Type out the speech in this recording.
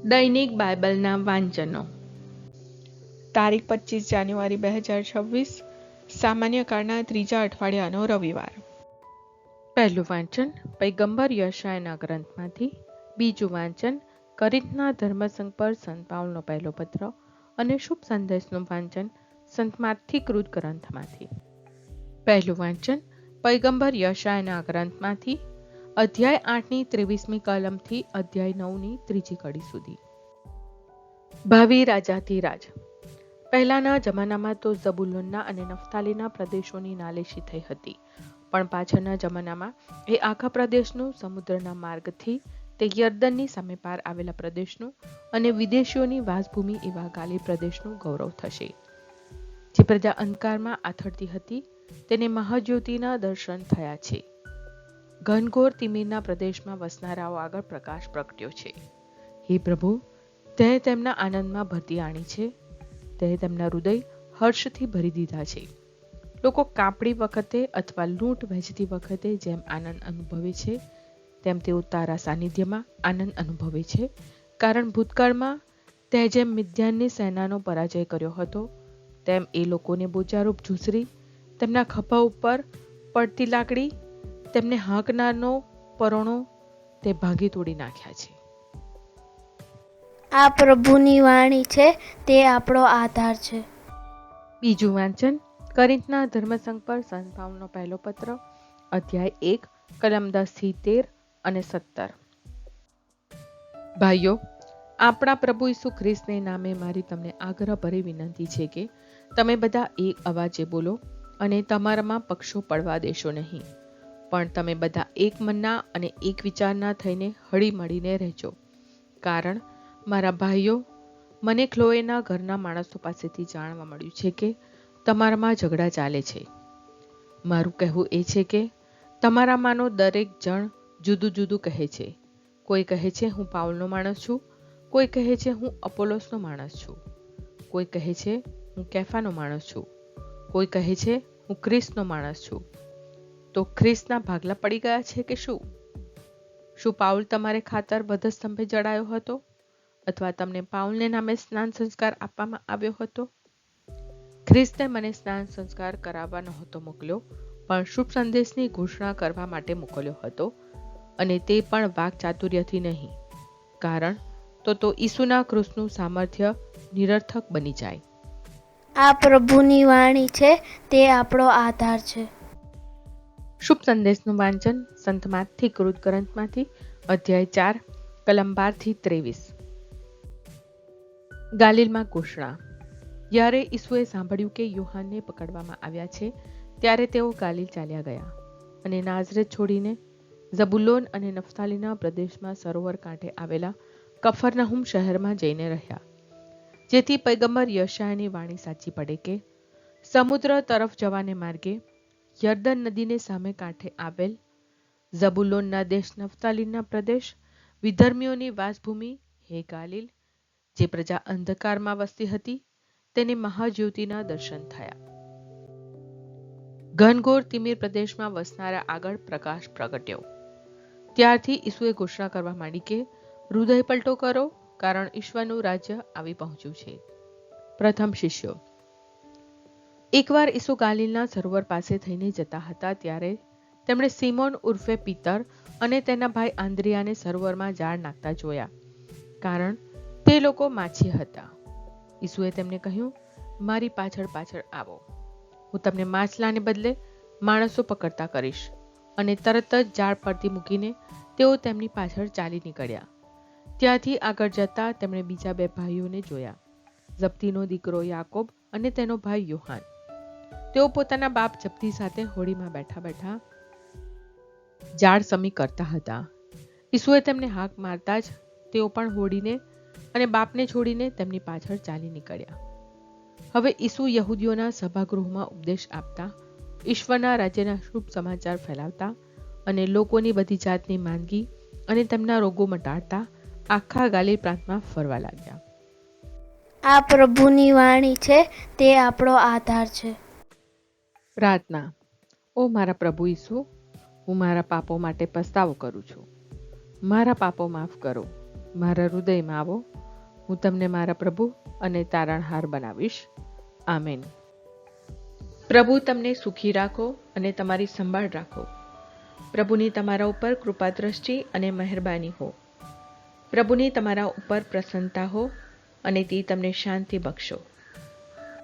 દૈનિક બાઇબલના વાંચનો. તારીખ 25 જાન્યુઆરી 2026, સામાન્ય કાળના ત્રીજા અઠવાડિયાનો રવિવાર. પહેલું વાંચન પૈગંબર યશાયાના ગ્રંથમાંથી. બીજું વાંચન કોરિન્થના ધર્મસંઘ પર સંત પાઉલનો પહેલો પત્ર અને શુભ સંદેશનું વાંચન સંત માથી કૃત ગ્રંથમાંથી. પહેલું વાંચન પૈગંબર યશાયાના ગ્રંથમાંથી, અધ્યાય 8ની 23મી કલમથી અધ્યાય 9ની 3જી કડી સુધી. ભાવિ રાજાધિરાજ. પહેલાના જમાનામાં તો ઝબુલૂનના અને નફ્તાલીના પ્રદેશોની નાલેશી થઈ હતી, પણ પાછળના જમાનામાં એ આખા પ્રદેશનું સમુદ્રના માર્ગથી તે યર્દનની સામે પાર આવેલા પ્રદેશનું અને વિદેશીઓની વાસભૂમિ એવા ગાલિલ પ્રદેશનું ગૌરવ થશે. જે પ્રજા અંધકારમાં આથડતી હતી તેને મહાજ્યોતિના દર્શન થયા છે. ઘનઘોર તિમિરના પ્રદેશમાં વસનારાઓ આગળ પ્રકાશ પ્રગટ્યો છે. હે પ્રભુ, તે તેમના આનંદમાં ભરતી આણી છે, તે તેમના હૃદય હર્ષથી ભરી દીધા છે. લોકો કાપડી વખતે અથવા લૂંટ વહેંચતી વખતે જેમ આનંદ અનુભવે છે, તેમ તેઓ તારા સાનિધ્યમાં આનંદ અનુભવે છે, કારણ ભૂતકાળમાં તે જેમ મિદ્યાનની સેનાનો પરાજય કર્યો હતો, તેમ એ લોકોને બોજારૂપ ઝૂંસરી, તેમના ખભા ઉપર પડતી લાકડી, તેમને હાંકનારનો પરોણો તે ભાંગી તોડી નાખ્યા છે. આ પ્રભુની વાણી છે, તે આપણો આધાર છે. બીજું વાંચન કોરિન્થના ધર્મસંઘ પર સંત પાઉલનો પહેલો પત્ર, અધ્યાય 1 કલમ 10થી 13 અને 17. ભાઈઓ, આપણા પ્રભુ ઈસુ ખ્રિસ્તને નામે મારી તમને આગ્રહભરી વિનંતી છે કે તમે બધા એક અવાજે બોલો અને તમારામાં પક્ષો પડવા દેશો નહીં, પણ તમે બધા એક મનના અને એક વિચારના થઈને હળી મળીને રહેજો. કારણ મારા ભાઈઓ, મને ક્લોએના ઘરના માણસો પાસેથી જાણવા મળ્યું છે કે તમારામાં ઝઘડા ચાલે છે. મારું કહેવું એ છે કે તમારામાંનો દરેક જણ જુદું જુદું કહે છે. કોઈ કહે છે હું પાઉલનો માણસ છું, કોઈ કહે છે હું અપોલોસનો માણસ છું, કોઈ કહે છે હું કેફાનો માણસ છું, કોઈ કહે છે હું ખ્રિસ્તનો માણસ છું. તો ખ્રિસ્તના ભાગલા પડી ગયા છે કે શું? શું પાઉલ તમારે ખાતર વધસ્તંભે જડાયો હતો, અથવા તમને પાઉલને નામે સ્નાન સંસ્કાર આપવામાં આવ્યો હતો? ખ્રિસ્તે મને સ્નાન સંસ્કાર કરાવવા નહોતો મોકલ્યો, પણ શુભ સંદેશની ઘોષણા કરવા માટે મોકલ્યો હતો, અને તે પણ વાક ચાતુર્યથી નહીં, કારણ તો ઈસુના ક્રૂસનું સામર્થ્ય નિરર્થક બની જાય. આ પ્રભુની વાણી છે, તે આપણો આધાર છે. શુભ સંદેશનું વાંચન સંત માથી કૃત ગ્રંથમાંથી, અધ્યાય 4 કલમ 12થી 23. ગાલિલમાં ઘોષણા. જ્યારે ઈસુએ સાંભળ્યું કે યોહાનને પકડવામાં આવ્યા છે, ત્યારે તેઓ ગાલિલ ચાલ્યા ગયા અને નાઝરેત છોડીને ઝબુલોન અને નફ્તાલીના પ્રદેશમાં સરોવર કાંઠે આવેલા કફરનહૂમ શહેરમાં જઈને રહ્યા, જેથી પૈગંબર યશાયાની વાણી સાચી પડે કે સમુદ્ર તરફ જવાને માર્ગે યર્દન નદીને સામે કાંઠે આવેલ ઝબુલોનના દેશ નફ્તાલીના પ્રદેશ, વિધર્મીઓની વાસભૂમિ, હે ગાલિલ, જે પ્રજા અંધકારમાં વસતી હતી તેને મહાજ્યોતિના દર્શન થયા. ઘનઘોર તિમિર પ્રદેશમાં વસનારા આગળ પ્રકાશ પ્રગટ્યો. ત્યારથી ઈસુએ ઘોષણા કરવા માંડી કે હૃદય પલટો કરો, કારણ ઈશ્વરનું રાજ્ય આવી પહોંચ્યું છે. પ્રથમ શિષ્યો. એકવાર ઈસુ ગાલિલના સરોવર પાસે થઈને જતા હતા, ત્યારે તેમણે સિમોન ઉર્ફે પિતર અને તેના ભાઈ આંદ્રિયાને સરોવરમાં જાળ નાખતા જોયા, કારણ તે લોકો માછી હતા. ઈસુએ તેમને કહ્યું, મારી પાછળ પાછળ આવો, હું તમને માછલાને બદલે માણસો પકડતા કરીશ. અને તરત જ જાળ પરથી મૂકીને તેઓ તેમની પાછળ ચાલી નીકળ્યા. ત્યાંથી આગળ જતા તેમણે બીજા બે ભાઈઓને જોયા, ઝબદીનો દીકરો યાકોબ અને તેનો ભાઈ યોહાન. તેઓ પોતાના બાપ ઝબદી સાથે હોડીમાં બેઠા બેઠા જાળ સમી કરતા હતા. ઈસુએ તેમને હાક મારતા જ તેઓ પણ હોડીને અને બાપને છોડીને તેમની પાછળ ચાલી નીકળ્યા. હવે ઈસુ યહૂદીઓના સભાગૃહમાં ઉપદેશ આપતા, ઈશ્વરના રાજ્યના શુભ સમાચાર ફેલાવતા અને લોકોની બધી જાતની માંદગી અને તેમના રોગો મટાડતા આખા ગાલિલ પ્રાંતમાં ફરવા લાગ્યા. આ પ્રભુની વાણી છે, તે આપણો આધાર છે. પ્રાર્થના. ઓ મારા પ્રભુ ઈસુ, હું મારા પાપો માટે પસ્તાવો કરું છું. મારા પાપો માફ કરો. મારા હૃદયમાં આવો. હું તમને મારા પ્રભુ અને તારણહાર બનાવીશ. આમેન. પ્રભુ તમને સુખી રાખો અને તમારી સંભાળ રાખો. પ્રભુની તમારા ઉપર કૃપા દ્રષ્ટિ અને મહેરબાની હો. પ્રભુની તમારા ઉપર પ્રસન્નતા હો અને તે તમને શાંતિ બક્ષો.